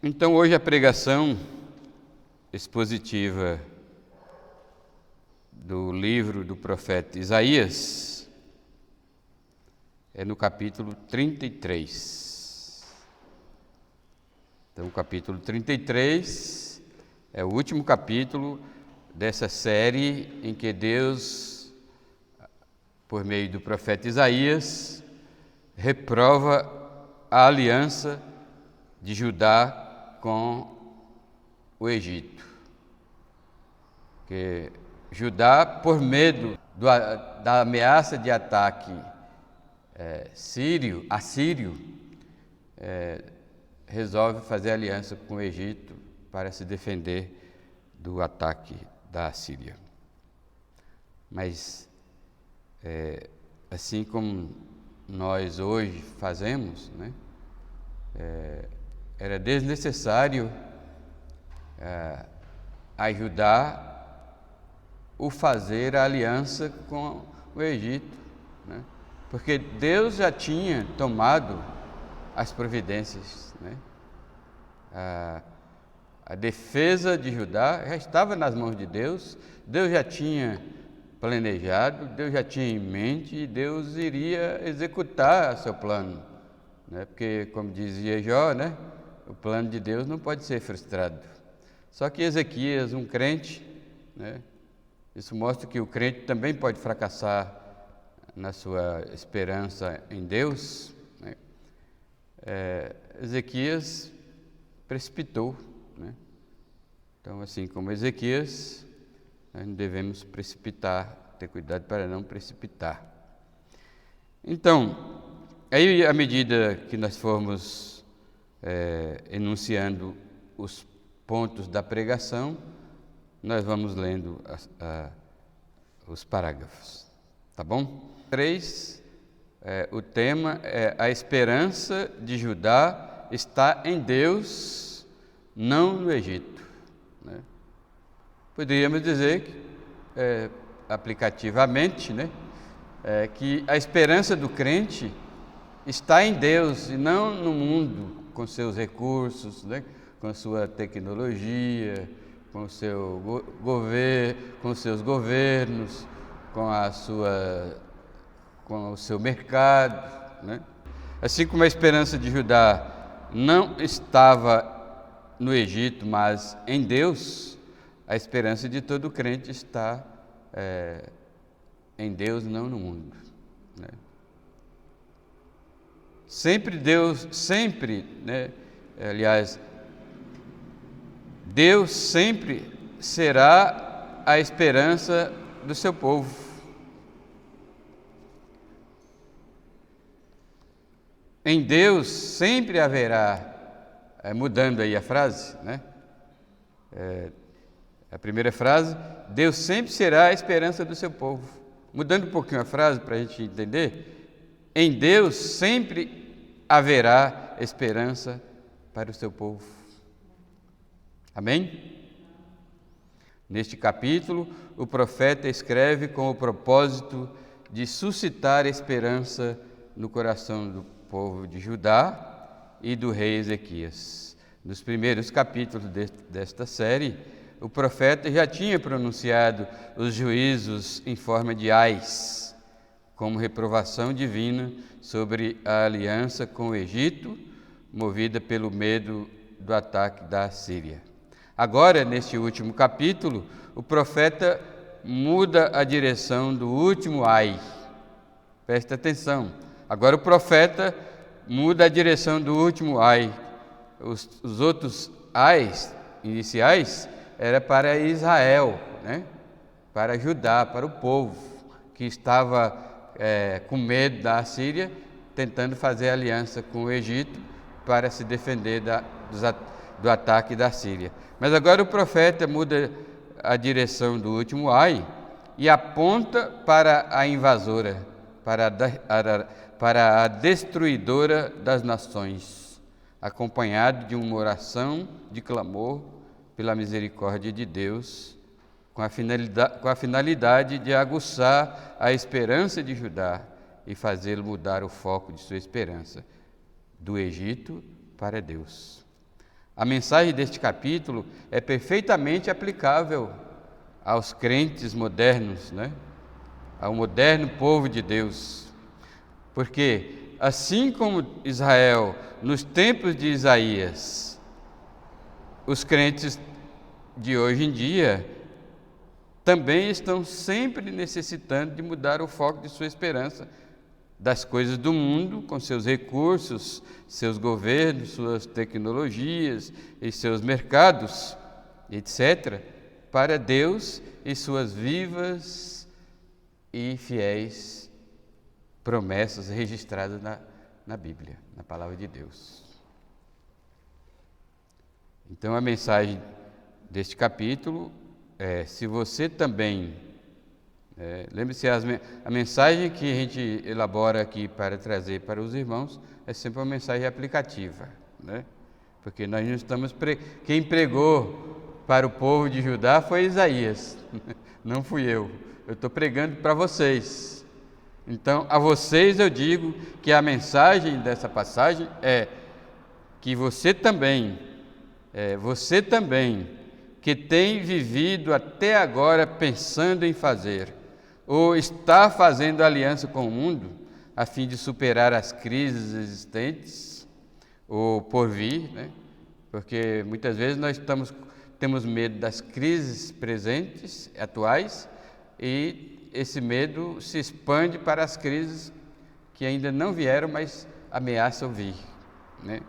Então, hoje a pregação expositiva do livro do profeta Isaías é no capítulo 33. Então, o capítulo 33 é o último capítulo dessa série em que Deus, por meio do profeta Isaías, reprova a aliança de Judá com o Egito. Que Judá, por medo da ameaça de ataque assírio, resolve fazer aliança com o Egito para se defender do ataque da Assíria. Mas, assim como nós hoje fazemos, né, era desnecessário ajudar o fazer a aliança com o Egito, né? Porque Deus já tinha tomado as providências, né? A defesa de Judá já estava nas mãos de Deus, Deus já tinha planejado, Deus já tinha em mente e Deus iria executar seu plano, né? Porque, como dizia Jó, né, o plano de Deus não pode ser frustrado. Só que Ezequias, um crente, né, isso mostra que o crente também pode fracassar na sua esperança em Deus, né? Ezequias precipitou, né? Então, assim como Ezequias, nós não devemos precipitar, ter cuidado para não precipitar. Então, aí à medida que nós formos enunciando os pontos da pregação, nós vamos lendo os parágrafos, tá bom? 3, o tema é: a esperança de Judá está em Deus, não no Egito, né? Poderíamos dizer que, aplicativamente, né, que a esperança do crente está em Deus e não no mundo, com seus recursos, né, com sua tecnologia, com o seu com os seus governos, com o seu mercado, né? Assim como a esperança de Judá não estava no Egito, mas em Deus, a esperança de todo crente está em Deus, não no mundo, né? Deus sempre será a esperança do seu povo. Em Deus sempre haverá, mudando aí a frase, né? A primeira frase: Deus sempre será a esperança do seu povo. Mudando um pouquinho a frase para a gente entender: em Deus sempre haverá esperança para o seu povo. Amém? Neste capítulo, o profeta escreve com o propósito de suscitar esperança no coração do povo de Judá e do rei Ezequias. Nos primeiros capítulos desta série, o profeta já tinha pronunciado os juízos em forma de ais, como reprovação divina sobre a aliança com o Egito, movida pelo medo do ataque da Assíria. Agora, neste último capítulo, o profeta muda a direção do último ai. Presta atenção. Agora o profeta muda a direção do último ai. Os outros ais iniciais era para Israel, né? Para Judá, para o povo que estava com medo da Assíria, tentando fazer aliança com o Egito para se defender do ataque da Síria. Mas agora o profeta muda a direção do último ai e aponta para a invasora, para a destruidora das nações, acompanhado de uma oração de clamor pela misericórdia de Deus, com a finalidade de aguçar a esperança de Judá e fazê-lo mudar o foco de sua esperança do Egito para Deus. A mensagem deste capítulo é perfeitamente aplicável aos crentes modernos, né? Ao moderno povo de Deus. Porque, assim como Israel, nos tempos de Isaías, os crentes de hoje em dia também estão sempre necessitando de mudar o foco de sua esperança das coisas do mundo, com seus recursos, seus governos, suas tecnologias e seus mercados, etc., para Deus e suas vivas e fiéis promessas registradas na Bíblia, na Palavra de Deus. Então, a mensagem deste capítulo é: se você também... lembre-se, a mensagem que a gente elabora aqui para trazer para os irmãos é sempre uma mensagem aplicativa, né? Porque nós não estamos... Quem pregou para o povo de Judá foi Isaías, não fui eu. Eu estou pregando para vocês. Então, a vocês eu digo que a mensagem dessa passagem é que você também, que tem vivido até agora pensando em fazer, ou está fazendo aliança com o mundo, a fim de superar as crises existentes, ou por vir, né? Porque muitas vezes nós temos medo das crises presentes, atuais, e esse medo se expande para as crises que ainda não vieram, mas ameaçam vir, né?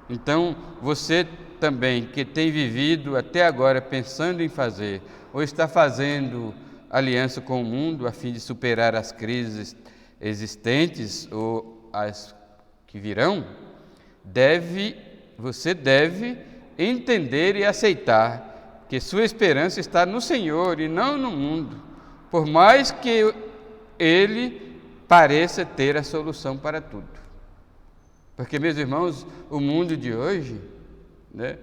Então, você também que tem vivido até agora pensando em fazer, ou está fazendo aliança com o mundo a fim de superar as crises existentes ou as que virão, você deve entender e aceitar que sua esperança está no Senhor e não no mundo, por mais que Ele pareça ter a solução para tudo. Porque, meus irmãos, o mundo de hoje, né,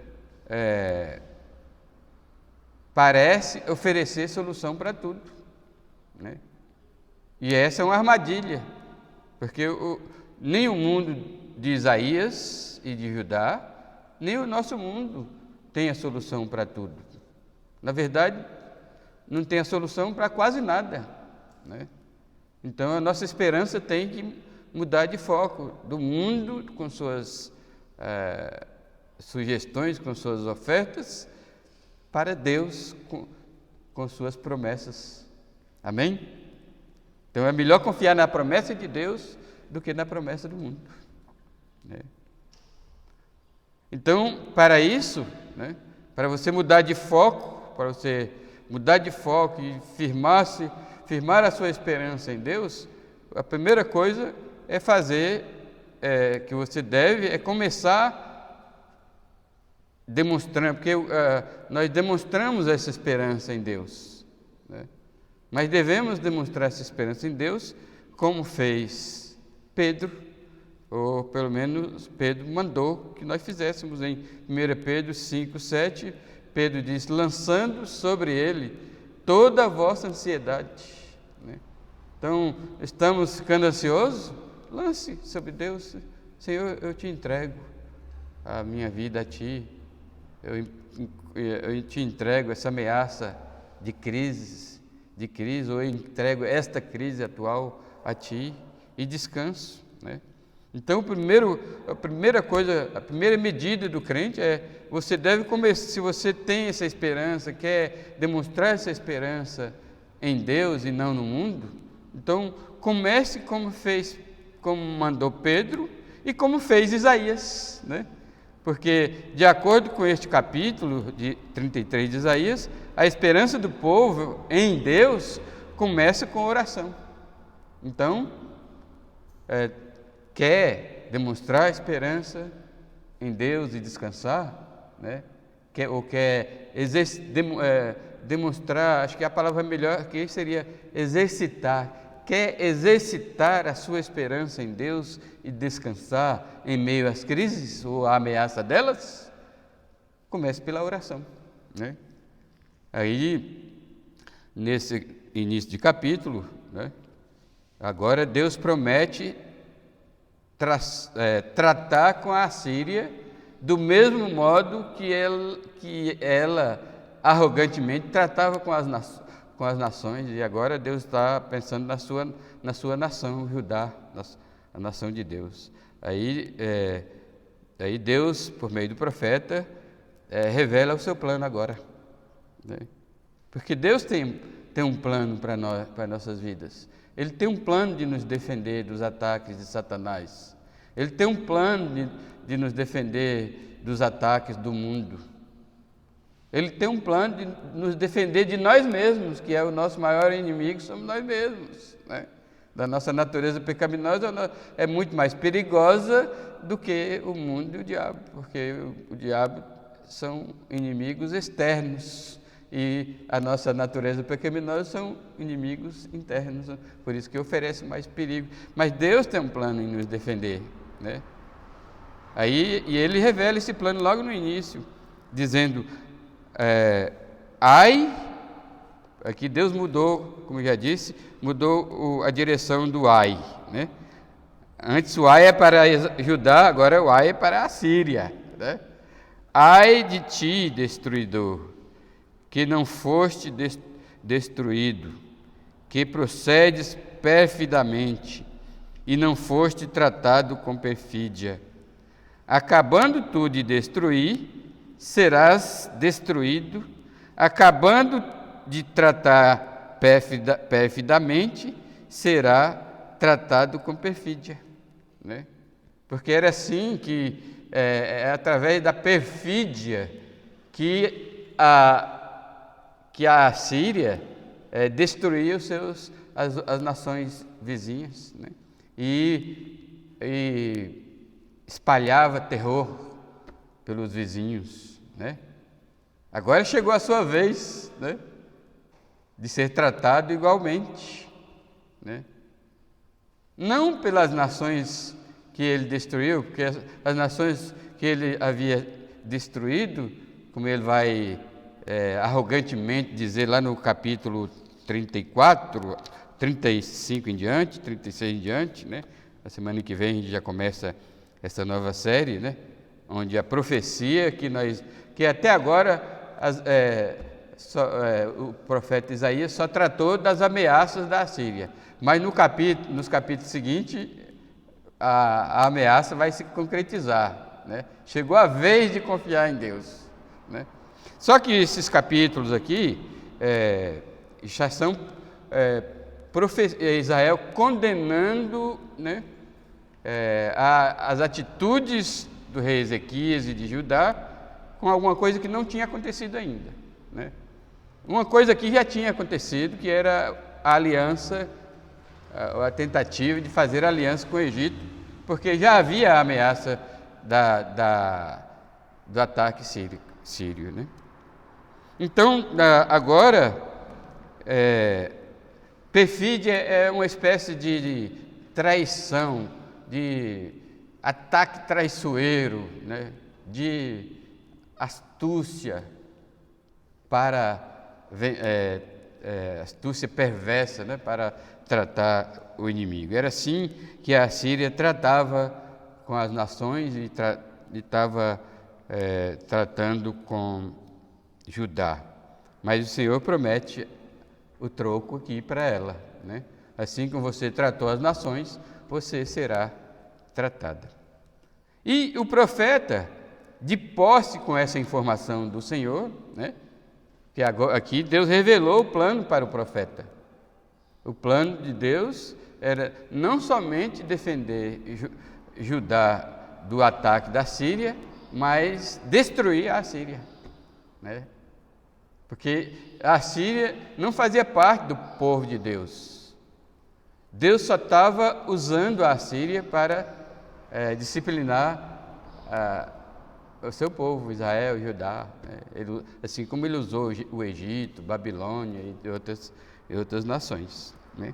parece oferecer solução para tudo, né? E essa é uma armadilha, porque nem o mundo de Isaías e de Judá, nem o nosso mundo tem a solução para tudo. Na verdade, não tem a solução para quase nada, né? Então, a nossa esperança tem que mudar de foco do mundo com suas sugestões, com suas ofertas, para Deus com suas promessas. Amém? Então é melhor confiar na promessa de Deus do que na promessa do mundo, né? Então, para isso, né, para você mudar de foco, e firmar a sua esperança em Deus, a primeira coisa é fazer, que você deve, é começar demonstrando, porque nós demonstramos essa esperança em Deus, né? Mas devemos demonstrar essa esperança em Deus como fez Pedro, ou pelo menos Pedro mandou que nós fizéssemos. Em 1 Pedro 5:7, Pedro diz: lançando sobre ele toda a vossa ansiedade, né? Então, estamos ficando ansiosos? Lance sobre Deus. Senhor, eu te entrego a minha vida a Ti, eu te entrego essa ameaça de crise, ou eu entrego esta crise atual a Ti e descanso, né? Então, a primeira medida do crente é: você deve começar, se você tem essa esperança, quer demonstrar essa esperança em Deus e não no mundo, então comece como mandou Pedro e como fez Isaías, né? Porque, de acordo com este capítulo de 33 de Isaías, a esperança do povo em Deus começa com oração. Então, quer demonstrar esperança em Deus e descansar, né? Quer demonstrar, acho que a palavra melhor aqui seria exercitar. Quer exercitar a sua esperança em Deus e descansar em meio às crises ou à ameaça delas? Comece pela oração, né? Aí, nesse início de capítulo, né, agora Deus promete tratar com a Assíria do mesmo modo que ela arrogantemente tratava com as nações, e agora Deus está pensando na sua nação, Judá, a nação de Deus. Aí Deus, por meio do profeta, revela o seu plano agora, né? Porque Deus tem um plano para nossas vidas. Ele tem um plano de nos defender dos ataques de Satanás. Ele tem um plano de nos defender dos ataques do mundo. Ele tem um plano de nos defender de nós mesmos, que é o nosso maior inimigo, somos nós mesmos, né? Da nossa natureza pecaminosa, é muito mais perigosa do que o mundo e o diabo, porque o diabo são inimigos externos e a nossa natureza pecaminosa são inimigos internos, por isso que oferece mais perigo. Mas Deus tem um plano em nos defender, né? E ele revela esse plano logo no início, dizendo, aqui Deus mudou, como eu já disse, mudou a direção do ai, né? Antes o ai é para Judá, agora o ai é para a Síria, né? Ai de ti, destruidor, que não foste destruído, que procedes perfidamente e não foste tratado com perfídia. Acabando tu de destruir, serás destruído, acabando de tratar perfidamente, será tratado com perfídia, né? Porque era assim que é através da perfídia que a Síria destruía as nações vizinhas, né? E espalhava terror pelos vizinhos, né? Agora chegou a sua vez, né, de ser tratado igualmente, né? Não pelas nações que ele destruiu, porque as nações que ele havia destruído, como ele vai arrogantemente dizer lá no capítulo 34, 35 em diante, 36 em diante, né? Na semana que vem a gente já começa essa nova série, né? Onde a profecia que até agora o profeta Isaías só tratou das ameaças da Síria, mas nos capítulos seguintes a ameaça vai se concretizar, né? Chegou a vez de confiar em Deus, né? Só que esses capítulos aqui já são Israel condenando, né, as atitudes do rei Ezequias e de Judá com alguma coisa que não tinha acontecido ainda, né? Uma coisa que já tinha acontecido, que era a aliança, a tentativa de fazer aliança com o Egito, porque já havia a ameaça do ataque sírio, né? Então, agora, perfídia é uma espécie de traição, de ataque traiçoeiro, né? De astúcia astúcia perversa, né? Para tratar o inimigo. Era assim que a Síria tratava com as nações e estava tratando com Judá. Mas o Senhor promete o troco aqui para ela, né? Assim como você tratou as nações, você será tratada. E o profeta, de posse com essa informação do Senhor, né? Que aqui Deus revelou o plano para o profeta. O plano de Deus era não somente defender Judá do ataque da Síria, mas destruir a Síria, né? Porque a Síria não fazia parte do povo de Deus. Deus só estava usando a Síria para disciplinar o seu povo, Israel e Judá, né? Assim como ele usou o Egito, Babilônia e outras nações, né?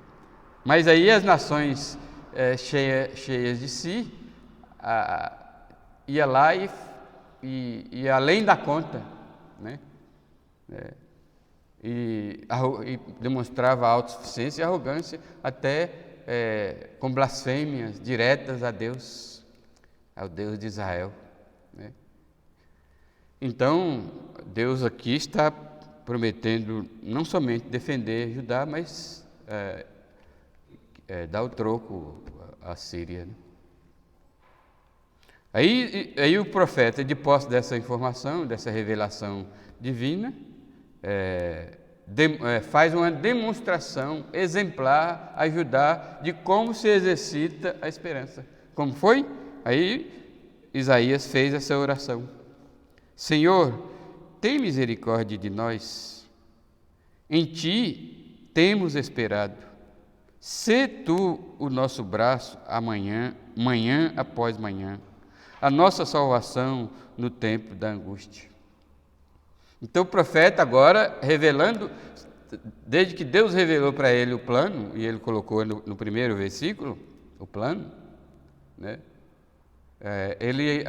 Mas aí as nações cheias de si ia lá e além da conta, né? E demonstrava autossuficiência e arrogância, até com blasfêmias diretas a Deus, ao Deus de Israel, né? Então, Deus aqui está prometendo não somente defender Judá, mas dar o troco à Síria, né? Aí o profeta, de posse dessa informação, dessa revelação divina, faz uma demonstração exemplar a Judá de como se exercita a esperança. Como foi? Aí Isaías fez essa oração: Senhor, tem misericórdia de nós, em Ti temos esperado. Sê Tu o nosso braço amanhã, manhã após manhã, a nossa salvação no tempo da angústia. Então o profeta agora revelando, desde que Deus revelou para ele o plano, e ele colocou no primeiro versículo, o plano, né? Ele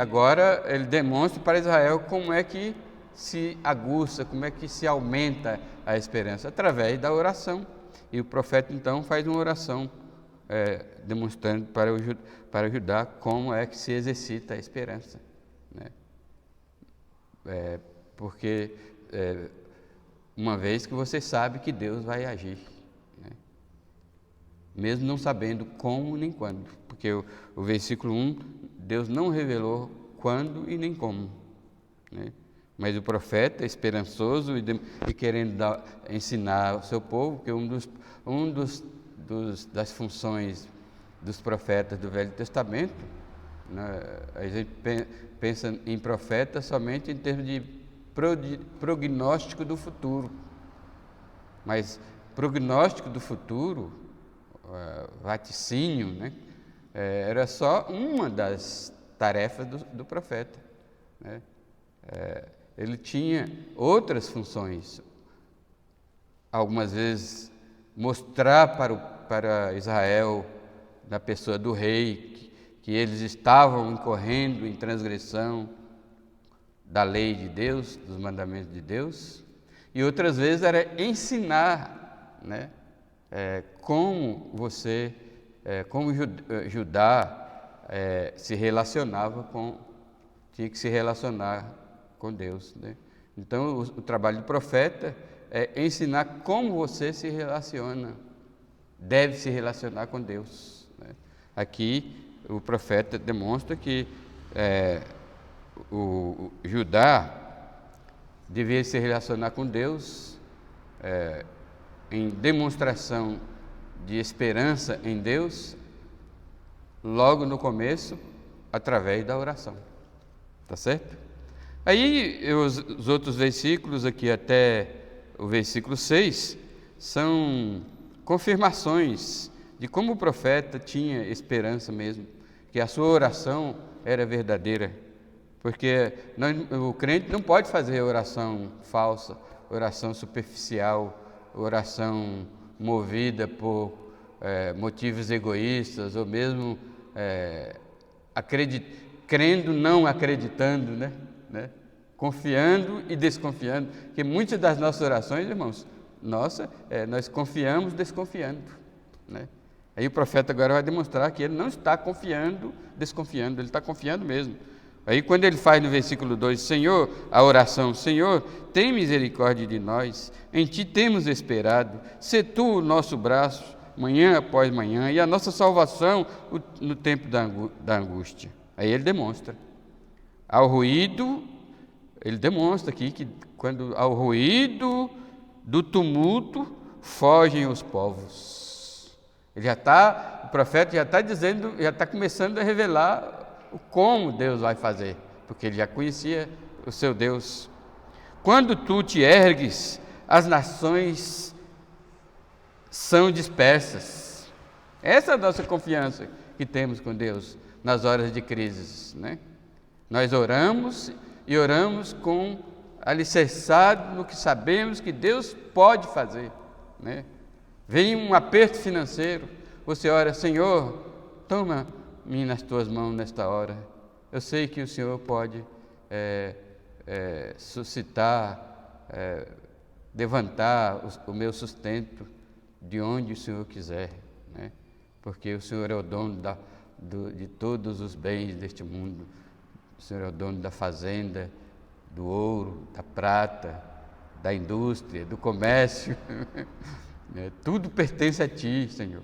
demonstra para Israel como é que se aguça, como é que se aumenta a esperança, através da oração. E o profeta então faz uma oração demonstrando para Judá como é que se exercita a esperança, né? Porque uma vez que você sabe que Deus vai agir, né? Mesmo não sabendo como nem quando, porque o versículo 1, Deus não revelou quando e nem como, né? Mas o profeta, esperançoso e querendo ensinar ao seu povo, que das funções dos profetas do Velho Testamento, né, a gente pensa em profeta somente em termos de prognóstico do futuro, mas prognóstico do futuro, vaticínio, né, era só uma das tarefas do profeta, né? Ele tinha outras funções, algumas vezes mostrar para Israel, na pessoa do rei, que eles estavam incorrendo em transgressão da lei de Deus, dos mandamentos de Deus, e outras vezes era ensinar, né, como Judá se relacionava tinha que se relacionar com Deus, né? Então o trabalho do profeta é ensinar como você se relaciona, deve se relacionar com Deus, né? Aqui o profeta demonstra que o Judá devia se relacionar com Deus em demonstração de esperança em Deus, logo no começo, através da oração. Tá certo? Aí os outros versículos aqui até o versículo 6 são confirmações de como o profeta tinha esperança mesmo, que a sua oração era verdadeira, porque o crente não pode fazer oração falsa, oração superficial, oração movida por motivos egoístas, ou mesmo crendo, não acreditando, né? Confiando e desconfiando, porque muitas das nossas orações, irmãos, nós confiamos desconfiando, né? Aí o profeta agora vai demonstrar que ele não está confiando, desconfiando, ele está confiando mesmo. Aí quando ele faz no versículo 2, Senhor, a oração, Senhor, tem misericórdia de nós, em Ti temos esperado, sê Tu o nosso braço, manhã após manhã, e a nossa salvação no tempo da angústia. Aí ele demonstra. Ao ruído, ele demonstra aqui que quando ao ruído do tumulto fogem os povos. O profeta já está dizendo, já está começando a revelar como Deus vai fazer, porque ele já conhecia o seu Deus. Quando tu te ergues, as nações são dispersas. Essa é a nossa confiança que temos com Deus nas horas de crises, né? Nós oramos e oramos com alicerçado no que sabemos que Deus pode fazer, né? Vem um aperto financeiro, você ora, Senhor, toma-me nas tuas mãos nesta hora. Eu sei que o Senhor pode suscitar, levantar o meu sustento de onde o Senhor quiser, né? Porque o Senhor é o dono de todos os bens deste mundo. O Senhor é o dono da fazenda, do ouro, da prata, da indústria, do comércio. Tudo pertence a Ti, Senhor.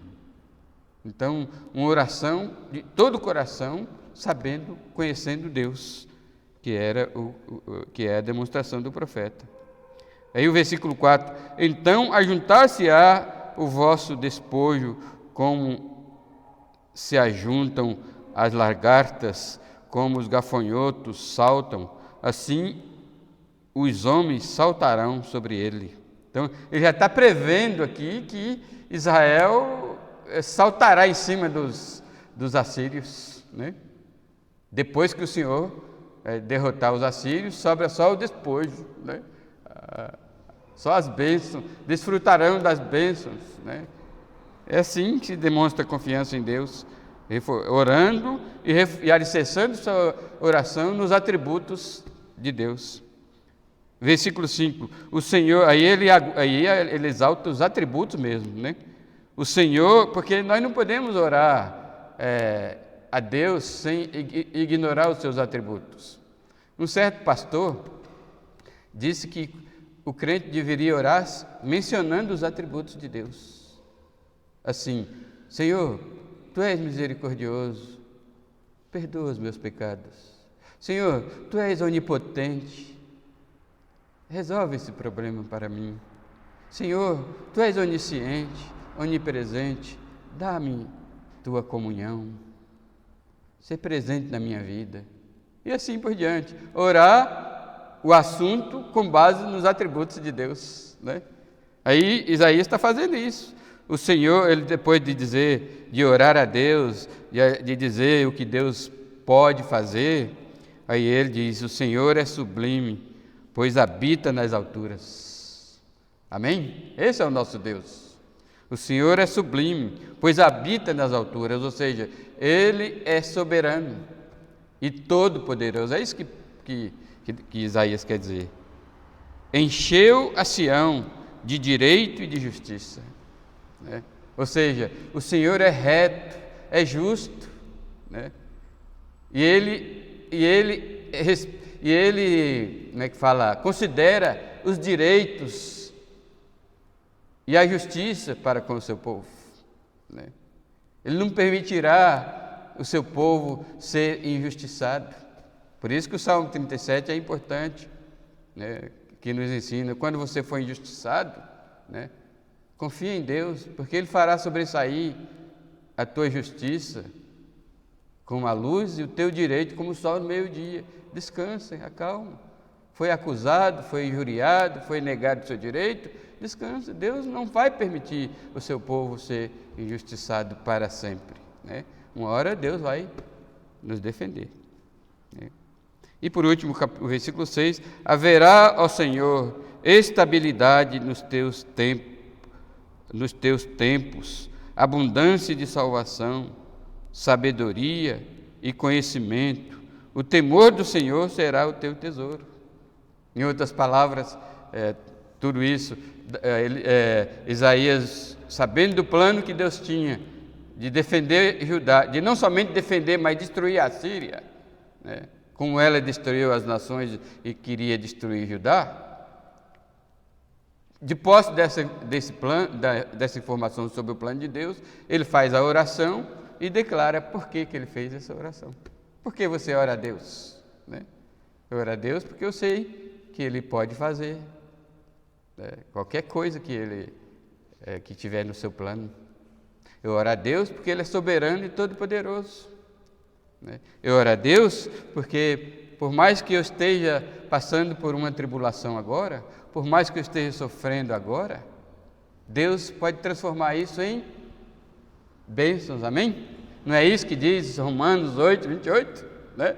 Então, uma oração de todo o coração, sabendo, conhecendo Deus, que é a demonstração do profeta. Aí o versículo 4: então ajuntar-se-á o vosso despojo, como se ajuntam as lagartas, como os gafanhotos saltam, assim os homens saltarão sobre ele. Então, ele já está prevendo aqui que Israel saltará em cima dos assírios, né? Depois que o Senhor derrotar os assírios, sobra só o despojo, né? Só as bênçãos, desfrutarão das bênçãos, né? É assim que se demonstra confiança em Deus, orando e alicerçando sua oração nos atributos de Deus. Versículo 5, o Senhor, aí ele exalta os atributos mesmo, né? O Senhor, porque nós não podemos orar a Deus sem ignorar os seus atributos. Um certo pastor disse que o crente deveria orar mencionando os atributos de Deus. Assim, Senhor, Tu és misericordioso, perdoa os meus pecados. Senhor, Tu és onipotente, resolve esse problema para mim. Senhor, Tu és onisciente, onipresente, dá-me Tua comunhão, ser presente na minha vida. E assim por diante. Orar o assunto com base nos atributos de Deus, né? Aí Isaías está fazendo isso. O Senhor, ele depois de orar a Deus, de dizer o que Deus pode fazer, aí ele diz: o Senhor é sublime, pois habita nas alturas. Amém? Esse é o nosso Deus. O Senhor é sublime, pois habita nas alturas, ou seja, Ele é soberano e todo-poderoso. É isso que Isaías quer dizer. Encheu a Sião de direito e de justiça, né? Ou seja, o Senhor é reto, é justo, né? E ele, como é que fala, considera os direitos e a justiça para com o seu povo, né? Ele não permitirá o seu povo ser injustiçado. Por isso que o Salmo 37 é importante, né? Que nos ensina, quando você for injustiçado, né? Confia em Deus, porque Ele fará sobressair a tua justiça como a luz e o teu direito como o sol no meio-dia. Descansa, acalma. Foi acusado, foi injuriado, foi negado o seu direito, descansa. Deus não vai permitir o seu povo ser injustiçado para sempre, né? Uma hora Deus vai nos defender, né? E por último, o versículo 6, haverá, ó Senhor, estabilidade nos teus tempos, abundância de salvação, sabedoria e conhecimento. O temor do Senhor será o teu tesouro. Em outras palavras, tudo isso, Isaías, sabendo do plano que Deus tinha de defender Judá, de não somente defender, mas destruir a Síria, né? Como ela destruiu as nações e queria destruir Judá. De posse dessa informação sobre o plano de Deus, ele faz a oração e declara por que ele fez essa oração. Por que você ora a Deus, né? Eu oro a Deus porque eu sei que Ele pode fazer qualquer coisa que tiver no seu plano. Eu oro a Deus porque Ele é soberano e todo-poderoso, né? Eu oro a Deus porque, por mais que eu esteja passando por uma tribulação agora, por mais que eu esteja sofrendo agora, Deus pode transformar isso em bênçãos, amém? Não é isso que diz Romanos 8, 28, né?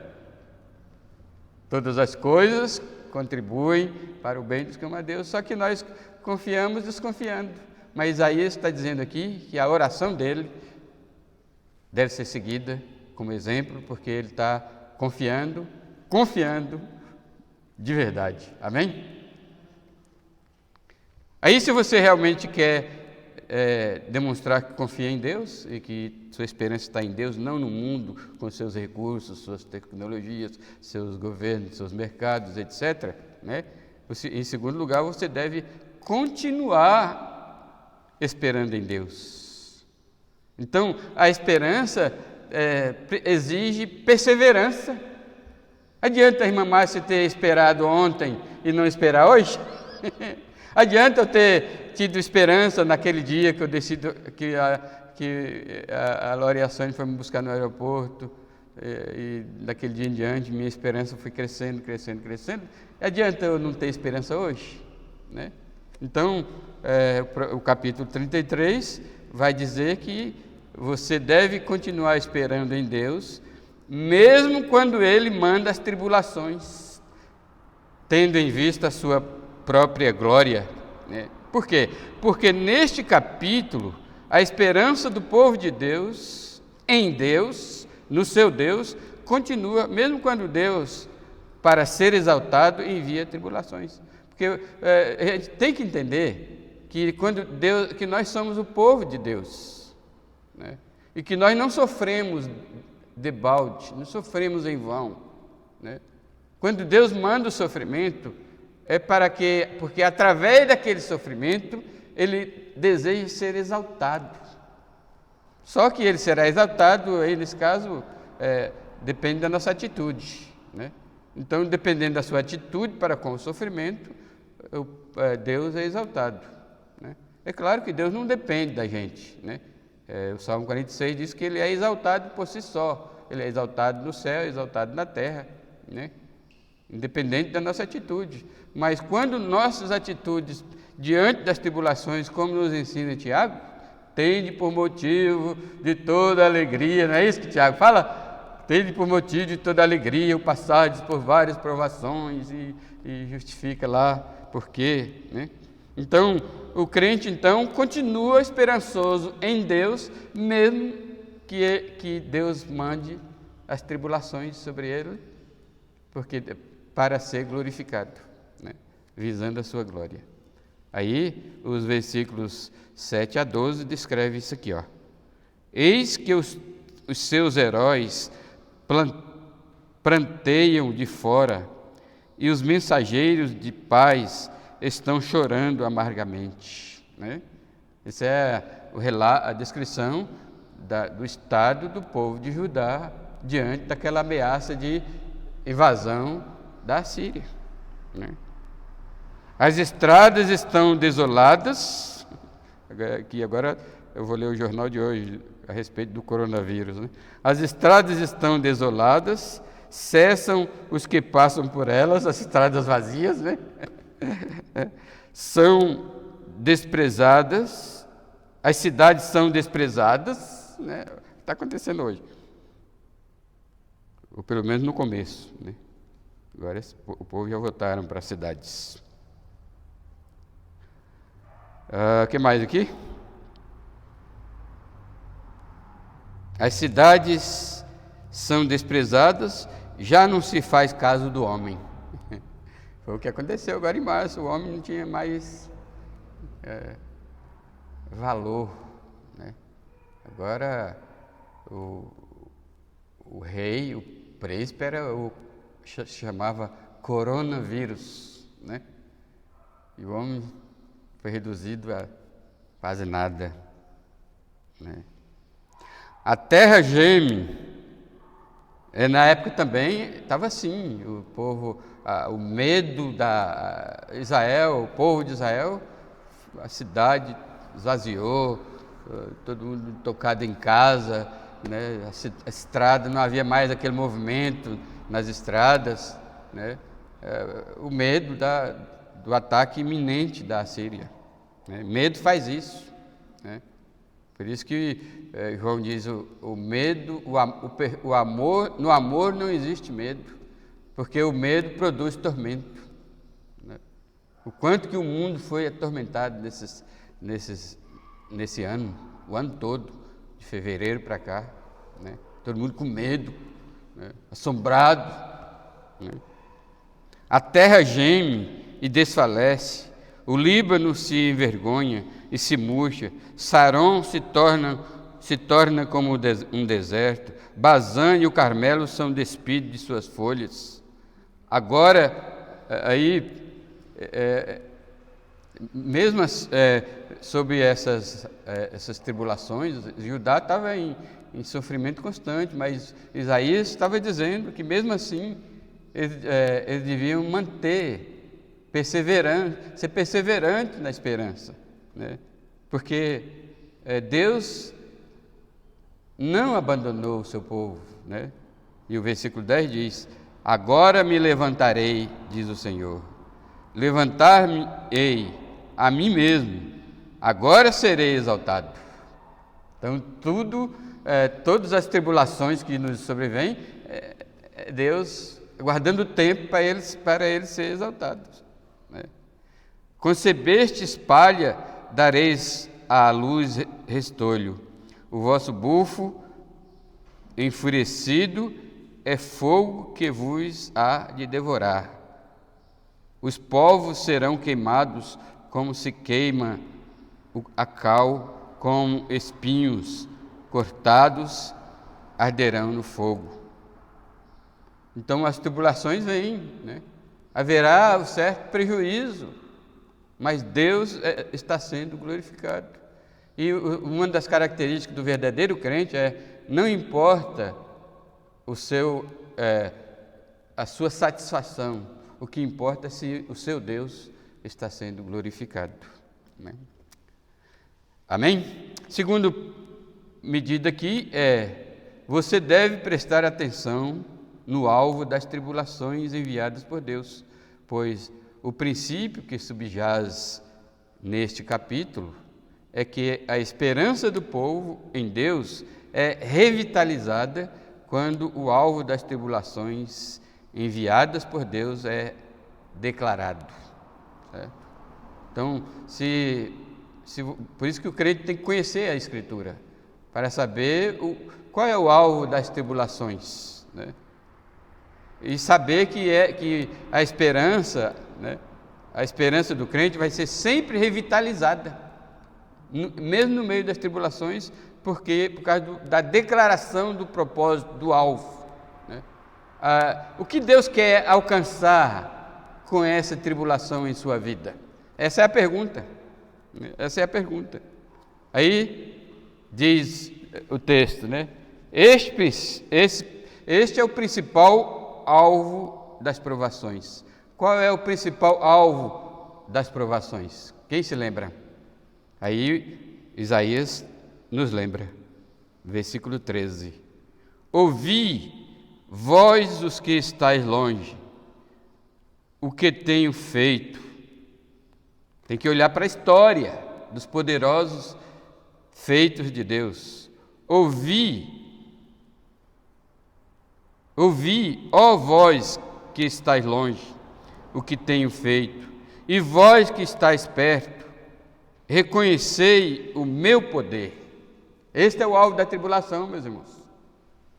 Todas as coisas contribuem para o bem dos que amam a Deus, só que nós confiamos desconfiando. Mas Isaías está dizendo aqui que a oração dele deve ser seguida como exemplo, porque ele está confiando de verdade, amém? Aí, se você realmente quer demonstrar que confia em Deus e que sua esperança está em Deus, não no mundo com seus recursos, suas tecnologias, seus governos, seus mercados, etc., né? Em segundo lugar, você deve continuar esperando em Deus. Então, a esperança exige perseverança. Adianta a irmã Márcia ter esperado ontem e não esperar hoje? Adianta eu ter tido esperança naquele dia que eu decido que a Lória Sônia foi me buscar no aeroporto, e daquele dia em diante minha esperança foi crescendo, crescendo, crescendo. Adianta eu não ter esperança hoje, né? Então, o capítulo 33 vai dizer que você deve continuar esperando em Deus, mesmo quando Ele manda as tribulações, tendo em vista a sua própria glória, né? Por quê? Porque neste capítulo, a esperança do povo de Deus, em Deus, no seu Deus, continua, mesmo quando Deus, para ser exaltado, envia tribulações. Porque a gente tem que entender que nós somos o povo de Deus, né? E que nós não sofremos debalde, não sofremos em vão, né? Quando Deus manda o sofrimento, porque através daquele sofrimento, Ele deseja ser exaltado. Só que Ele será exaltado, aí nesse caso, depende da nossa atitude, né? Então, dependendo da sua atitude para com o sofrimento, Deus é exaltado, né? É claro que Deus não depende da gente, né? O Salmo 46 diz que Ele é exaltado por si só. Ele é exaltado no céu, exaltado na terra, né? Independente da nossa atitude. Mas quando nossas atitudes diante das tribulações, como nos ensina Tiago, tende por motivo de toda alegria, não é isso que Tiago fala? Tende por motivo de toda alegria o passardes por várias provações e justifica lá por quê, né? Então, o crente continua esperançoso em Deus, mesmo que Deus mande as tribulações sobre ele, para ser glorificado, né? Visando a sua glória. Aí, os versículos 7 a 12 descreve isso aqui, ó. Eis que os seus heróis planteiam de fora, e os mensageiros de paz estão chorando amargamente, né? Essa é a descrição do estado do povo de Judá diante daquela ameaça de invasão da Síria, né? As estradas estão desoladas. Agora eu vou ler o jornal de hoje a respeito do coronavírus, né? As estradas estão desoladas, cessam os que passam por elas, as estradas vazias, né? São desprezadas, as cidades são desprezadas, né? Está acontecendo hoje, ou pelo menos no começo, né? Agora o povo já voltaram para as cidades. O que mais aqui? As cidades são desprezadas, já não se faz caso do homem. Foi o que aconteceu agora em março, o homem não tinha mais valor, né? Agora o rei, o príncipe chamava coronavírus, né? E o homem foi reduzido a quase nada, né? A terra geme. Na época também estava assim, o povo, o medo da Israel, o povo de Israel, a cidade esvaziou, todo mundo tocado em casa, né? A estrada, não havia mais aquele movimento nas estradas, né? O medo do ataque iminente da Assíria, né? Medo faz isso, né? Por isso que João diz, o medo, o amor, no amor não existe medo, porque o medo produz tormento, né? O quanto que o mundo foi atormentado nesse ano, o ano todo, de fevereiro para cá, né? Todo mundo com medo, né? Assombrado, né? A terra geme e desfalece, o Líbano se envergonha e se murcha. Saron se torna como um deserto. Bazã e o Carmelo são despidos de suas folhas. Agora, mesmo sobre essas tribulações, Judá estava em sofrimento constante, mas Isaías estava dizendo que mesmo assim eles deviam ser perseverantes na esperança, né? Porque Deus não abandonou o seu povo, né? E o versículo 10 diz: agora me levantarei, diz o Senhor, levantar-me-ei a mim mesmo, agora serei exaltado. Então todas as tribulações que nos sobrevêm, Deus guardando tempo para ele ser exaltado, né? Concebestes palha, dareis à luz restolho. O vosso bufo enfurecido é fogo que vos há de devorar. Os povos serão queimados como se queima a cal, com espinhos cortados arderão no fogo. Então as tribulações vêm, né? Haverá um certo prejuízo, mas Deus está sendo glorificado. E uma das características do verdadeiro crente não importa a sua satisfação, o que importa é se o seu Deus está sendo glorificado. Amém? Amém? Segundo medida aqui você deve prestar atenção no alvo das tribulações enviadas por Deus, pois o princípio que subjaz neste capítulo é que a esperança do povo em Deus é revitalizada quando o alvo das tribulações enviadas por Deus é declarado, certo? Então, por isso que o crente tem que conhecer a Escritura, para saber qual é o alvo das tribulações, né? E saber que a esperança, né, a esperança do crente vai ser sempre revitalizada, mesmo no meio das tribulações, por causa da declaração do propósito, do alvo, né? O que Deus quer alcançar com essa tribulação em sua vida? Essa é a pergunta. Essa é a pergunta. Aí diz o texto, né? Este é o principal alvo das provações. Qual é o principal alvo das provações? Quem se lembra? Aí Isaías nos lembra, versículo 13: ouvi, vós os que estáis longe, o que tenho feito. Tem que olhar para a história dos poderosos feitos de Deus. Ouvi, ó vós que estáis longe, o que tenho feito, e vós que estáis perto, reconhecei o meu poder. Este é o alvo da tribulação, meus irmãos.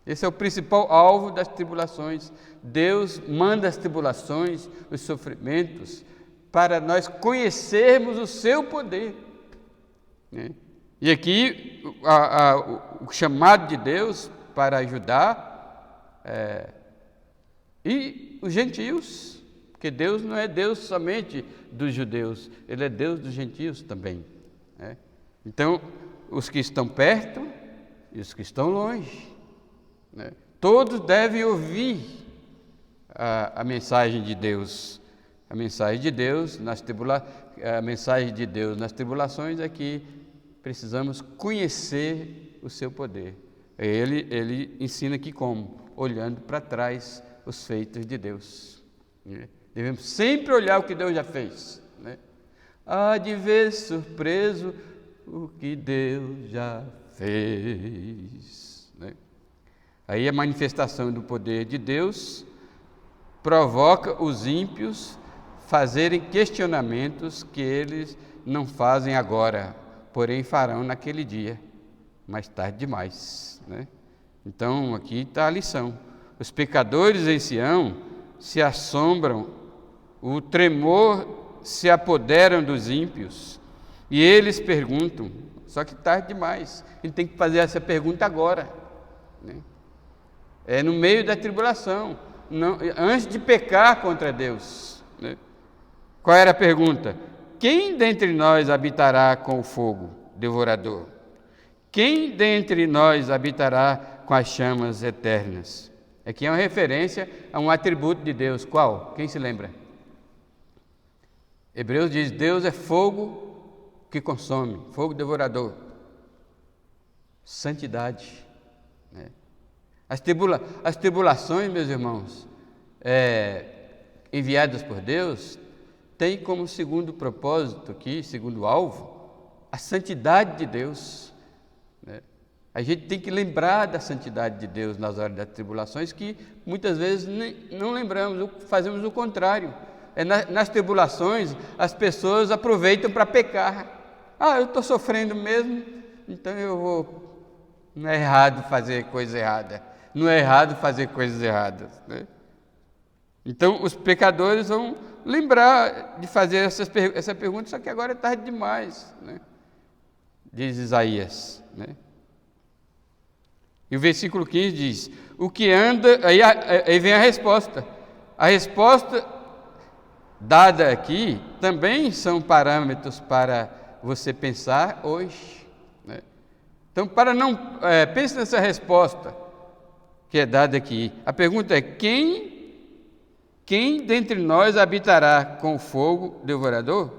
Esse é o principal alvo das tribulações. Deus manda as tribulações, os sofrimentos, para nós conhecermos o seu poder, né? E aqui o chamado de Deus para ajudar e os gentios, porque Deus não é Deus somente dos judeus, Ele é Deus dos gentios também, né? Então, os que estão perto e os que estão longe, né? Todos devem ouvir a mensagem de Deus. A mensagem de Deus nas tribulações é que precisamos conhecer o seu poder. Ele ensina aqui como? Olhando para trás os feitos de Deus, né? Devemos sempre olhar o que Deus já fez, né? Há de ver surpreso o que Deus já fez, né? Aí a manifestação do poder de Deus provoca os ímpios fazerem questionamentos que eles não fazem agora, porém farão naquele dia, mais tarde demais, né? Então aqui está a lição. Os pecadores em Sião se assombram, o tremor se apoderam dos ímpios, E eles perguntam, só que tarde demais, a gente tem que fazer essa pergunta agora, né? É no meio da tribulação, não, antes de pecar contra Deus, né? Qual era a pergunta? Quem dentre nós habitará com o fogo devorador? Quem dentre nós habitará com as chamas eternas? Aqui é uma referência a um atributo de Deus. Qual? Quem se lembra? Hebreus diz: Deus é fogo que consome, fogo devorador. Santidade, né? As tribulações, meus irmãos, enviadas por Deus, têm como segundo propósito aqui, segundo alvo, a santidade de Deus, né? A gente tem que lembrar da santidade de Deus nas horas das tribulações, que muitas vezes não lembramos, fazemos o contrário. Nas tribulações, as pessoas aproveitam para pecar. Eu estou sofrendo mesmo, então eu vou. Não é errado fazer coisa errada. Não é errado fazer coisas erradas, né? Então, os pecadores vão lembrar de fazer essa pergunta, só que agora é tarde demais, né? Diz Isaías, né? E o versículo 15 diz: o que anda. Aí vem a resposta. A resposta dada aqui também são parâmetros para você pensar hoje, né? Então, pense nessa resposta que é dada aqui. A pergunta é: quem dentre nós habitará com o fogo devorador?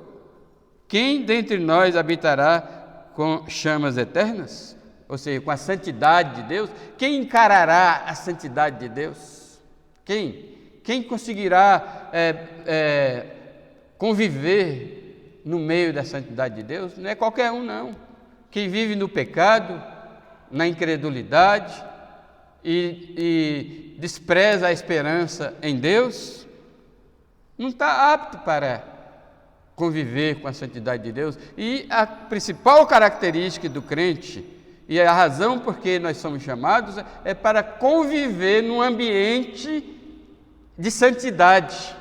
Quem dentre nós habitará com chamas eternas? Ou seja, com a santidade de Deus. Quem encarará a santidade de Deus? Quem conseguirá conviver no meio da santidade de Deus? Não é qualquer um, não. Quem vive no pecado, na incredulidade e despreza a esperança em Deus, não está apto para conviver com a santidade de Deus. E a principal característica do crente, e a razão por que nós somos chamados, é para conviver num ambiente de santidade.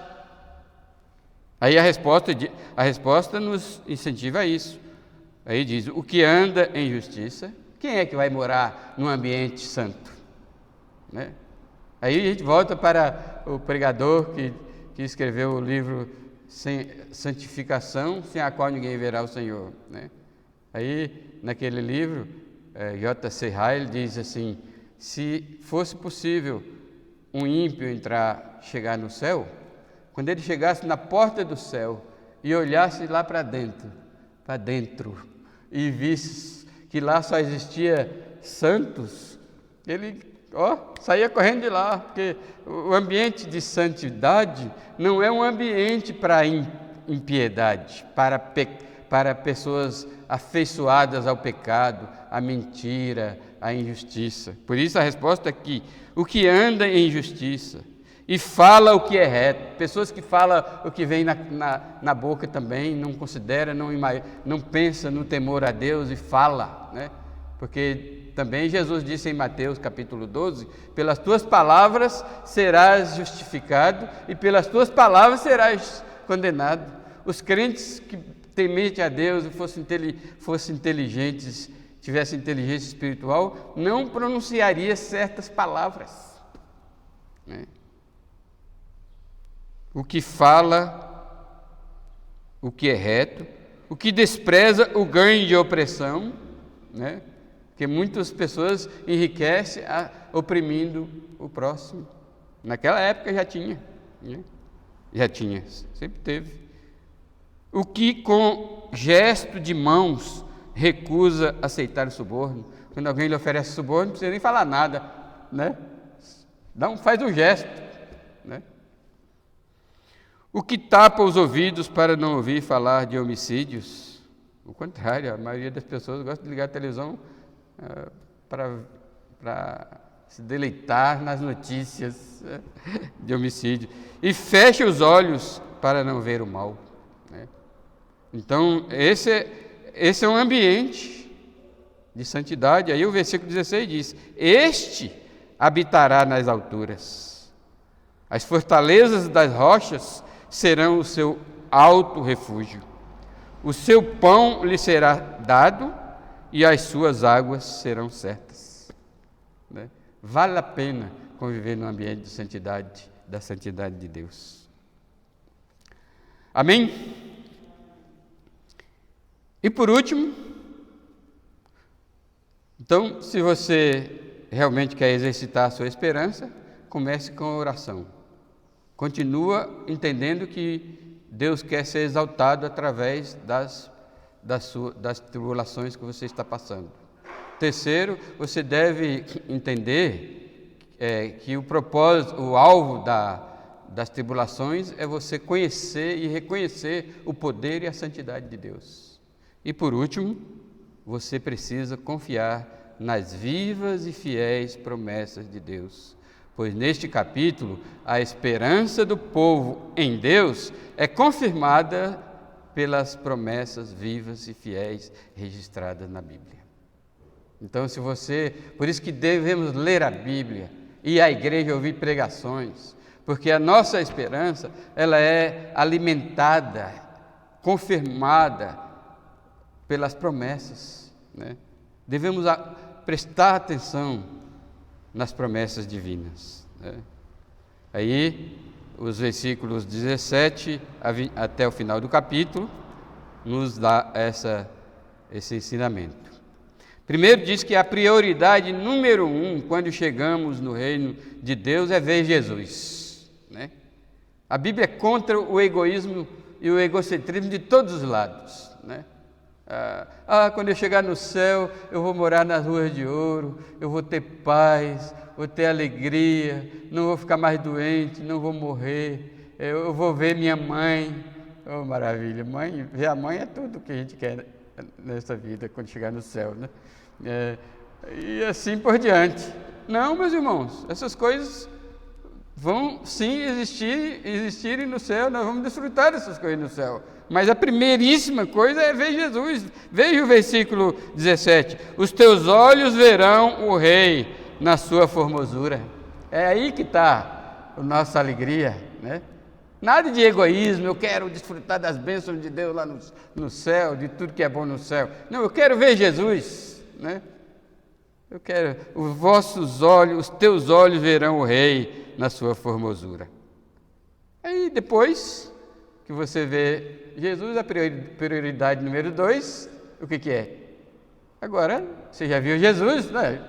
Aí a resposta nos incentiva a isso. Aí diz: o que anda em justiça, quem é que vai morar num ambiente santo, né? Aí a gente volta para o pregador que escreveu o livro Santificação, sem a qual ninguém verá o Senhor, né? Aí, naquele livro, J.C. Ryle diz assim: se fosse possível um ímpio chegar no céu, quando ele chegasse na porta do céu e olhasse lá para dentro, e visse que lá só existia santos, ele saía correndo de lá, porque o ambiente de santidade não é um ambiente para impiedade, para pessoas afeiçoadas ao pecado, à mentira, à injustiça. Por isso a resposta aqui: o que anda em justiça e fala o que é reto. Pessoas que falam o que vem na boca também, não considera, não pensa no temor a Deus e fala, né? Porque também Jesus disse em Mateus capítulo 12: pelas tuas palavras serás justificado e pelas tuas palavras serás condenado. Os crentes que temessem a Deus e fossem inteligentes, tivessem inteligência espiritual, não pronunciaria certas palavras, né? O que fala o que é reto, o que despreza o ganho de opressão, né? Porque muitas pessoas enriquecem oprimindo o próximo. Naquela época já tinha, né? Já tinha, sempre teve. O que com gesto de mãos recusa aceitar o suborno. Quando alguém lhe oferece suborno, não precisa nem falar nada, né? Faz um gesto, né? O que tapa os ouvidos para não ouvir falar de homicídios. O contrário, a maioria das pessoas gosta de ligar a televisão para se deleitar nas notícias de homicídio. E fecha os olhos para não ver o mal, né? Então, esse é um ambiente de santidade. Aí o versículo 16 diz: este habitará nas alturas, as fortalezas das rochas serão o seu alto refúgio. o seu pão lhe será dado e as suas águas serão certas. Né? Vale a pena conviver num ambiente de santidade, da santidade de Deus. Amém? E por último, então, se você realmente quer exercitar a sua esperança, comece com a oração. Continua entendendo que Deus quer ser exaltado através das tribulações que você está passando. Terceiro, você deve entender que o propósito, o alvo das tribulações é você conhecer e reconhecer o poder e a santidade de Deus. E por último, você precisa confiar nas vivas e fiéis promessas de Deus, pois neste capítulo a esperança do povo em Deus é confirmada pelas promessas vivas e fiéis registradas na Bíblia. Então, por isso que devemos ler a Bíblia, ir à igreja ouvir pregações, porque a nossa esperança, ela é alimentada, confirmada pelas promessas, né? Devemos prestar atenção nas promessas divinas, né? Aí, os versículos 17 até o final do capítulo, nos dá esse ensinamento. Primeiro diz que a prioridade número 1, quando chegamos no reino de Deus, é ver Jesus, né? A Bíblia é contra o egoísmo e o egocentrismo de todos os lados, né? Quando eu chegar no céu, eu vou morar nas ruas de ouro, eu vou ter paz, vou ter alegria, não vou ficar mais doente, não vou morrer, eu vou ver minha mãe. Oh, maravilha! Ver a mãe é tudo que a gente quer nessa vida, quando chegar no céu, né? E assim por diante. Não, meus irmãos, essas coisas vão sim existirem no céu, nós vamos desfrutar dessas coisas no céu. Mas a primeiríssima coisa é ver Jesus. Veja o versículo 17: os teus olhos verão o Rei na sua formosura. É aí que está a nossa alegria, né? Nada de egoísmo, eu quero desfrutar das bênçãos de Deus lá no céu, de tudo que é bom no céu. Não, eu quero ver Jesus, né? Eu quero, os teus olhos verão o Rei na sua formosura. Aí depois que você vê Jesus, a prioridade número 2, o que é? Agora, você já viu Jesus, né?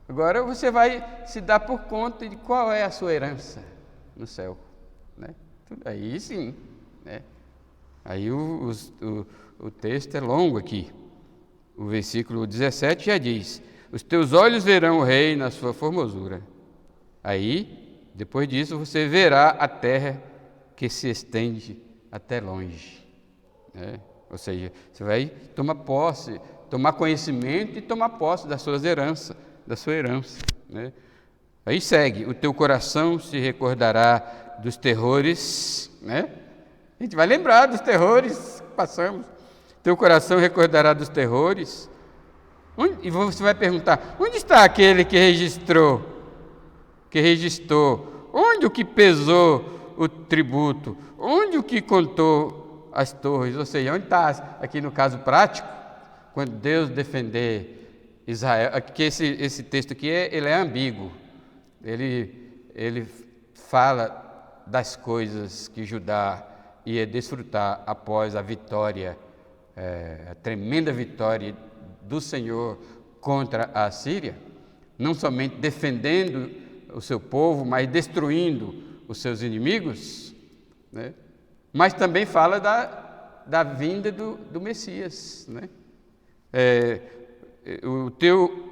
Agora você vai se dar por conta de qual é a sua herança no céu, né? Aí sim, né? Aí o texto é longo aqui. O versículo 17 já diz: os teus olhos verão o Rei na sua formosura. Aí, depois disso, você verá a terra que se estende até longe, né? Ou seja, você vai tomar conhecimento e tomar posse da sua herança, né? Aí segue: o teu coração se recordará dos terrores, né? A gente vai lembrar dos terrores que passamos. Teu coração recordará dos terrores. E você vai perguntar: onde está aquele que registrou? Onde o que pesou o tributo? Onde o que contou as torres? Ou seja, onde está, aqui no caso prático, quando Deus defender Israel? Aqui esse texto aqui ele é ambíguo. Ele fala das coisas que Judá ia desfrutar após a vitória, a tremenda vitória do Senhor contra a Síria, não somente defendendo o seu povo, mas destruindo os seus inimigos, né? Mas também fala da vinda do Messias, né?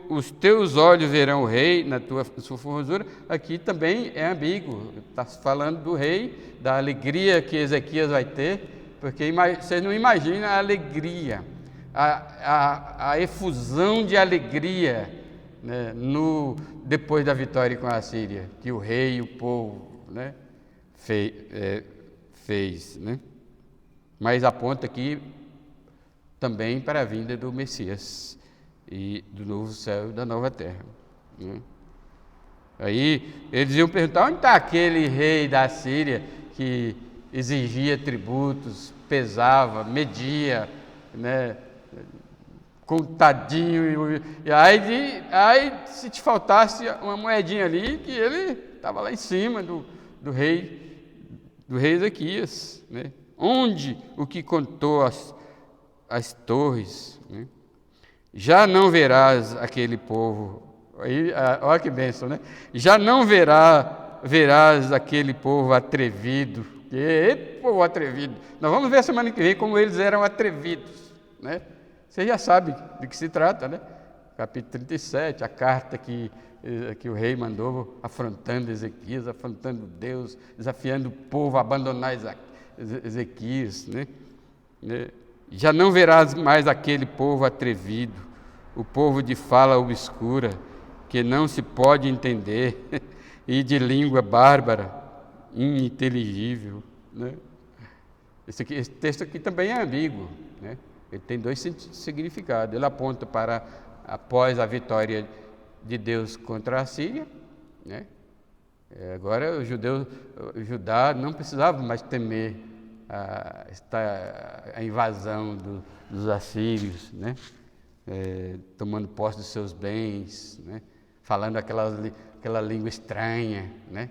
Os teus olhos verão o Rei na sua formosura. Aqui também é ambíguo, está falando do Rei, da alegria que Ezequias vai ter, porque vocês não imaginam a alegria, a efusão de alegria, né, depois da vitória com a Síria, que o rei e o povo, né, fez, né? Mas aponta aqui também para a vinda do Messias e do novo céu e da nova terra, né? Aí eles iam perguntar: onde está aquele rei da Síria que exigia tributos, pesava, media, né, contadinho, e aí se te faltasse uma moedinha ali, que ele estava lá em cima do rei Ezequias, né? Onde o que contou as torres, né? Já não verás aquele povo, aí, olha que bênção, né? Já não verás aquele povo atrevido, povo atrevido. Nós vamos ver semana que vem como eles eram atrevidos, né? Você já sabe de que se trata, né? Capítulo 37, a carta que o rei mandou afrontando Ezequias, afrontando Deus, desafiando o povo a abandonar Ezequias, né? Já não verás mais aquele povo atrevido, o povo de fala obscura, que não se pode entender, e de língua bárbara, ininteligível, né? Esse texto aqui também é ambíguo, né? Ele tem dois significados. Ele aponta para após a vitória de Deus contra a Síria, né? Agora o Judá não precisava mais temer a invasão dos assírios, né? Tomando posse dos seus bens, né? Falando aquela língua estranha, né?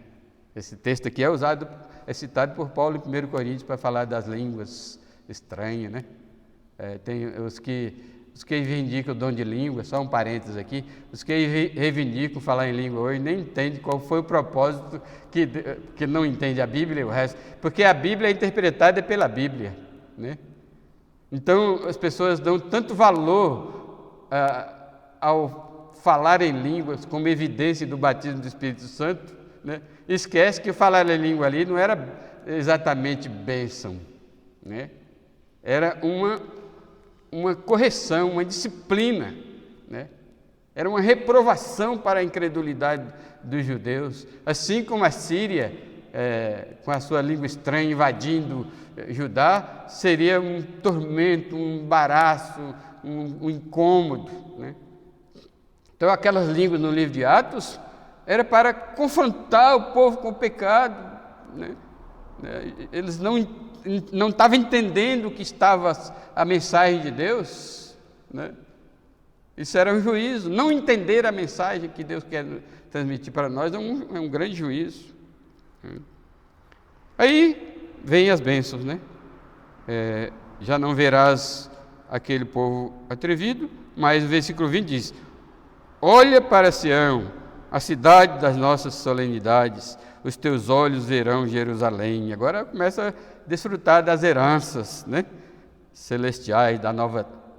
Esse texto aqui é citado por Paulo em 1 Coríntios para falar das línguas estranhas, né? Tem os que reivindicam o dom de língua, só um parênteses aqui, os que reivindicam falar em língua hoje nem entendem qual foi o propósito, que não entende a Bíblia e o resto, porque a Bíblia é interpretada pela Bíblia, né? Então as pessoas dão tanto valor ao falar em línguas como evidência do batismo do Espírito Santo, né? Esquece que falar em língua ali não era exatamente bênção, né? Era uma correção, uma disciplina, né? Era uma reprovação para a incredulidade dos judeus, assim como a Síria, com a sua língua estranha invadindo Judá, seria um tormento, um embaraço, um incômodo, né? Então aquelas línguas no livro de Atos era para confrontar o povo com o pecado, né? Eles não estavam entendendo o que estava a mensagem de Deus, né? Isso era um juízo. Não entender a mensagem que Deus quer transmitir para nós é um grande juízo. Aí vem as bênçãos, né? Já não verás aquele povo atrevido, mas o versículo 20 diz: olha para Sião, a cidade das nossas solenidades, os teus olhos verão Jerusalém. Agora começa a desfrutar das heranças, né? Celestiais, do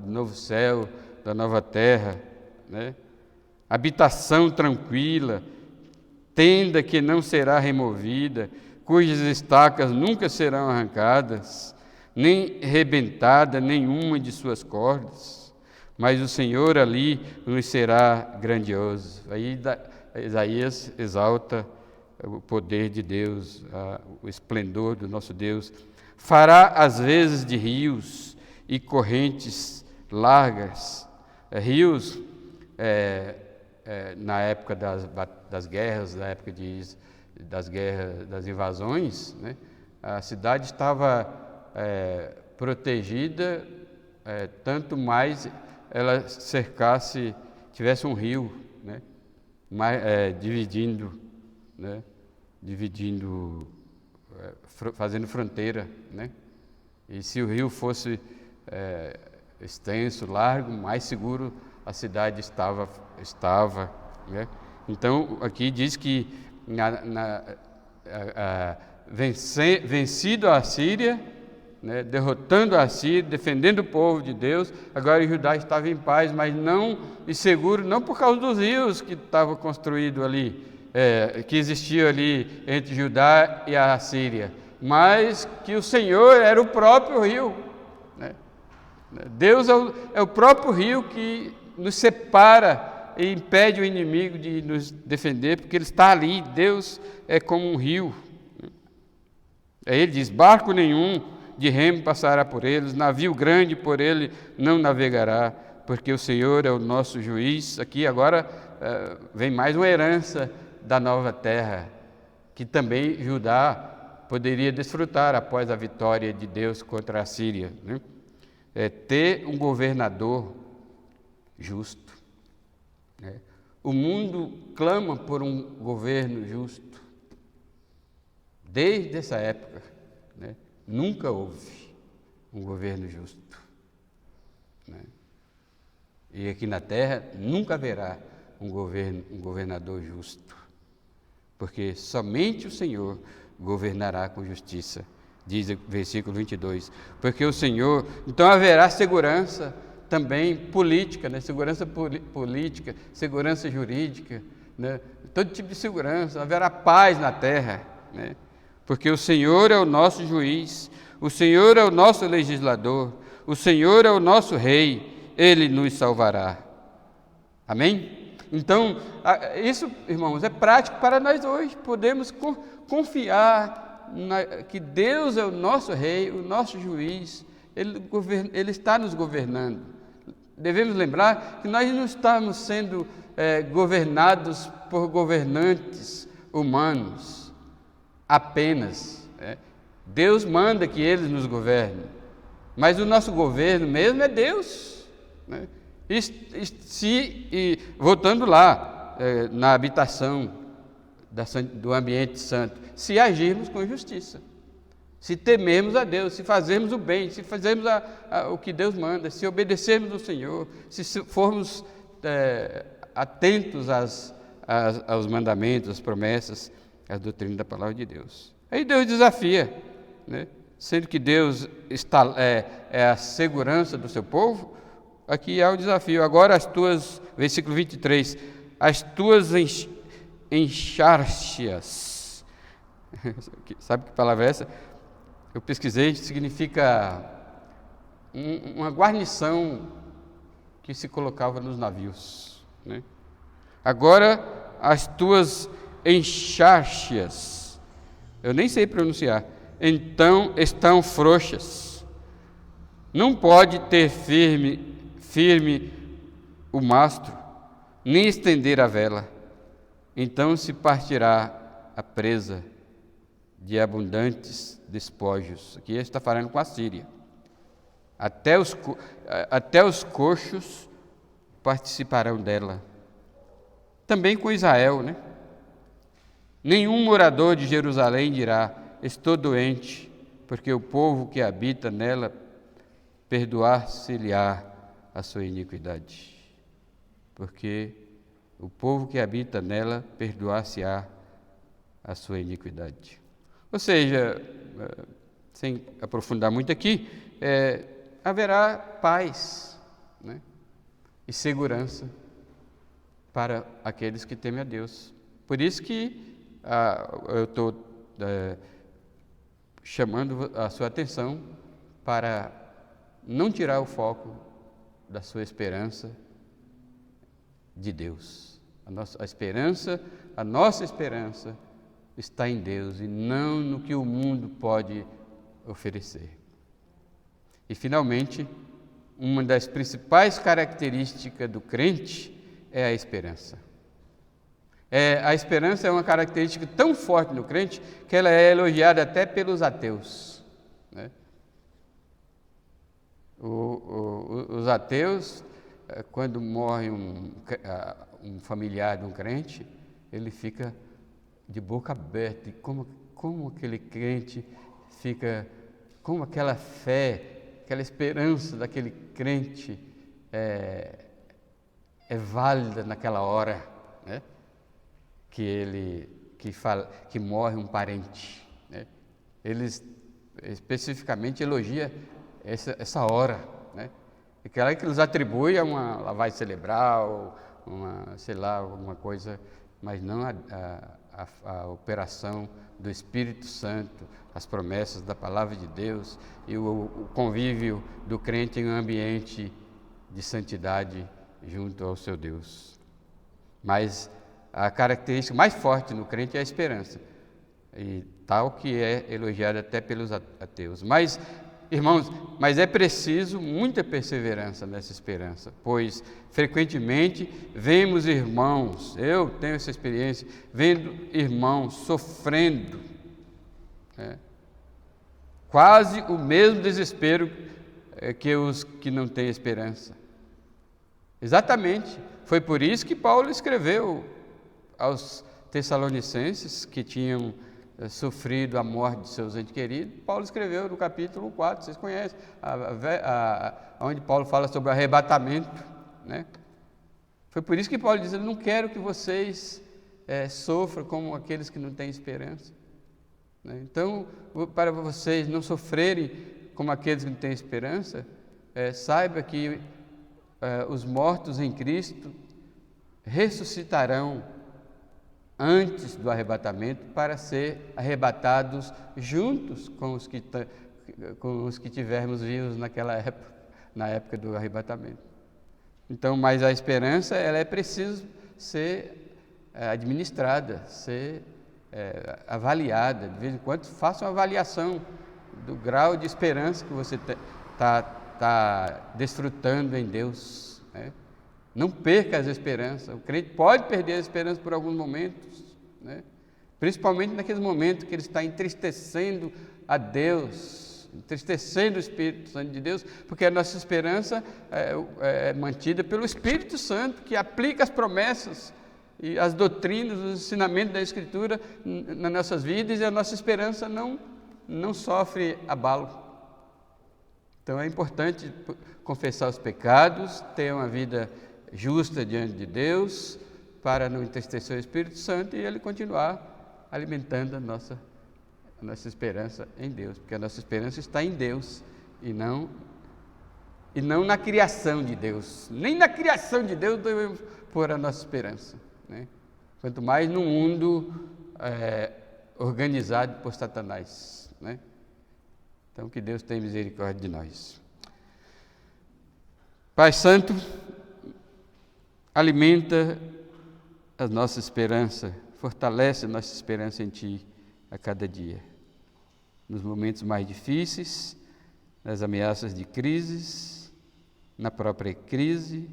novo céu, da nova terra, né? Habitação tranquila, tenda que não será removida, cujas estacas nunca serão arrancadas, nem rebentada nenhuma de suas cordas, mas o Senhor ali nos será grandioso. Aí Isaías exalta o poder de Deus, o esplendor do nosso Deus. Fará às vezes de rios e correntes largas. Rios, na época das guerras, na época das invasões, né? A cidade estava protegida, tanto mais ela tivesse um rio, né? Dividindo, né? Fazendo fronteira, né? E se o rio fosse extenso, largo, mais seguro a cidade estava, né? Então aqui diz que vencido a Síria, né, derrotando a Síria, defendendo o povo de Deus, agora Judá estava em paz, mas não inseguro, não por causa dos rios que estavam construídos ali, que existiam ali entre Judá e a Síria, mas que o Senhor era o próprio rio, né? Deus é o próprio rio que nos separa e impede o inimigo de nos defender, porque Ele está ali. Deus é como um rio. Aí ele diz: barco nenhum de remo passará por eles, navio grande por ele não navegará, porque o Senhor é o nosso juiz. Aqui agora vem mais uma herança da nova terra, que também Judá poderia desfrutar após a vitória de Deus contra a Síria, né? Ter um governador justo, né? O mundo clama por um governo justo. Desde essa época, né? Nunca houve um governo justo, né? E aqui na terra nunca haverá um governador justo, porque somente o Senhor governará com justiça, diz o versículo 22. Porque o Senhor, então haverá segurança também política, né? Segurança política, segurança jurídica, né? Todo tipo de segurança, haverá paz na terra, né? Porque o Senhor é o nosso juiz, o Senhor é o nosso legislador, o Senhor é o nosso rei, Ele nos salvará. Amém? Então, isso, irmãos, é prático para nós hoje. Podemos confiar que Deus é o nosso rei, o nosso juiz, Ele está nos governando. Devemos lembrar que nós não estamos sendo governados por governantes humanos apenas. Deus manda que eles nos governem, mas o nosso governo mesmo é Deus, né? Voltando lá, na habitação do ambiente santo, se agirmos com justiça, se temermos a Deus, se fazermos o bem, se fazermos o que Deus manda, se obedecermos ao Senhor, se formos atentos aos mandamentos, às promessas, às doutrinas da palavra de Deus. Aí Deus desafia, né? Sendo que Deus é a segurança do seu povo. Aqui há o desafio. Agora versículo 23, as tuas enxárcias. Sabe que palavra é essa? Eu pesquisei, significa uma guarnição que se colocava nos navios, né? Agora as tuas enxárcias, eu nem sei pronunciar, então estão frouxas. Não pode ter firme o mastro, nem estender a vela. Então se partirá a presa de abundantes despojos. Aqui está falando com a Síria. Até os coxos participarão dela. Também com Israel, né? Nenhum morador de Jerusalém dirá: estou doente, porque o povo que habita nela perdoar-se-lhe-á a sua iniquidade. Porque o povo que habita nela perdoar-se-á a sua iniquidade. Ou seja, sem aprofundar muito aqui, haverá paz, né? E segurança para aqueles que temem a Deus. Por isso que eu estou chamando a sua atenção para não tirar o foco da sua esperança de Deus. A nossa esperança está em Deus e não no que o mundo pode oferecer. E, finalmente, uma das principais características do crente é a esperança. A esperança é uma característica tão forte no crente que ela é elogiada até pelos ateus, né? Os ateus, quando morre um familiar de um crente, ele fica de boca aberta. E como aquele crente fica, como aquela fé, aquela esperança daquele crente é válida naquela hora, né? Que morre um parente, né? Eles especificamente elogiam essa hora, né? Aquela que eles atribuem a uma lavagem cerebral, alguma coisa, mas não a operação do Espírito Santo, as promessas da palavra de Deus e o convívio do crente em um ambiente de santidade junto ao seu Deus. Mas a característica mais forte no crente é a esperança, e tal que é elogiada até pelos ateus. Mas, irmãos, é preciso muita perseverança nessa esperança, pois frequentemente vemos irmãos, eu tenho essa experiência, vendo irmãos sofrendo, Quase o mesmo desespero que os que não têm esperança. Exatamente. Foi por isso que Paulo escreveu aos Tessalonicenses, que tinham sofrido a morte de seus entes queridos. Paulo escreveu no capítulo 4, vocês conhecem, onde Paulo fala sobre o arrebatamento, né? Foi por isso que Paulo diz: eu não quero que vocês sofram como aqueles que não têm esperança. Então, para vocês não sofrerem como aqueles que não têm esperança, saiba que os mortos em Cristo ressuscitarão antes do arrebatamento para ser arrebatados juntos com os que tivermos vivos naquela época, na época do arrebatamento. Então, mas a esperança, ela é preciso ser administrada, ser avaliada. De vez em quando, faça uma avaliação do grau de esperança que você está desfrutando em Deus, né? Não perca as esperanças. O crente pode perder a esperança por alguns momentos, né? Principalmente naqueles momentos que ele está entristecendo a Deus, entristecendo o Espírito Santo de Deus, porque a nossa esperança é mantida pelo Espírito Santo, que aplica as promessas e as doutrinas, os ensinamentos da Escritura nas nossas vidas, e a nossa esperança não sofre abalo. Então é importante confessar os pecados, ter uma vida justa diante de Deus, para não entristecer o Espírito Santo e ele continuar alimentando a nossa esperança em Deus, porque a nossa esperança está em Deus e não na criação de Deus. Nem na criação de Deus devemos pôr a nossa esperança, né? Quanto mais no mundo organizado por Satanás, né? Então, que Deus tenha misericórdia de nós. Pai Santo, alimenta a nossa esperança, fortalece a nossa esperança em Ti a cada dia. Nos momentos mais difíceis, nas ameaças de crises, na própria crise,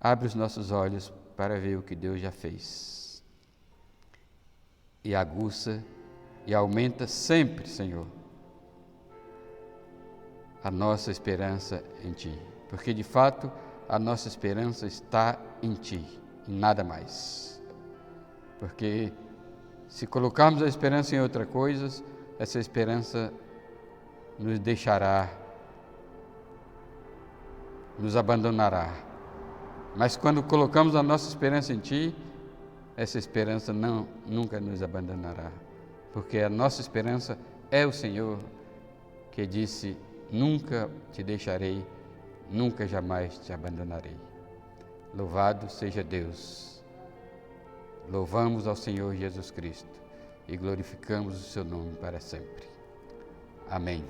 abre os nossos olhos para ver o que Deus já fez. E aguça e aumenta sempre, Senhor, a nossa esperança em Ti, porque de fato a nossa esperança está em Ti, em nada mais. Porque se colocarmos a esperança em outra coisa, essa esperança nos deixará, nos abandonará. Mas quando colocamos a nossa esperança em Ti, essa esperança nunca nos abandonará. Porque a nossa esperança é o Senhor, que disse: nunca te deixarei, nunca jamais te abandonarei. Louvado seja Deus. Louvamos ao Senhor Jesus Cristo e glorificamos o seu nome para sempre. Amém.